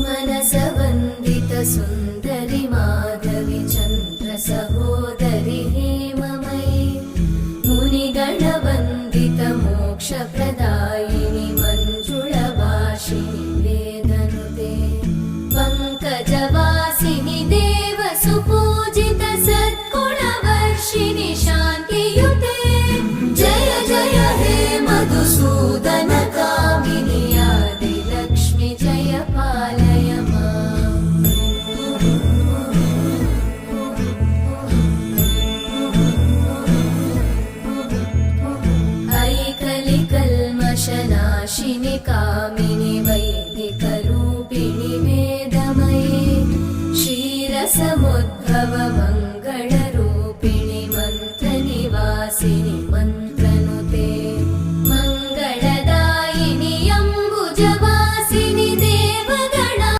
मनसवन्दित सुन्दरि माधवि चन्द्र सहोदरि हेममयि मुनिगणवन्दित मोक्षप्रदायिनि मञ्जुळभाषिणि वेदनुते पङ्कजवासिनि देवसुपूजित सद्गुणवर्षिणि शान्तियुते जय जय हे मधुसूदन कामिनि आदिलक्ष्मि जय पालय माम्। ऐकलिकल्मषनाशिनि कामिनि वैदिकरूपिणि वेदमये क्षीरसमुद्भव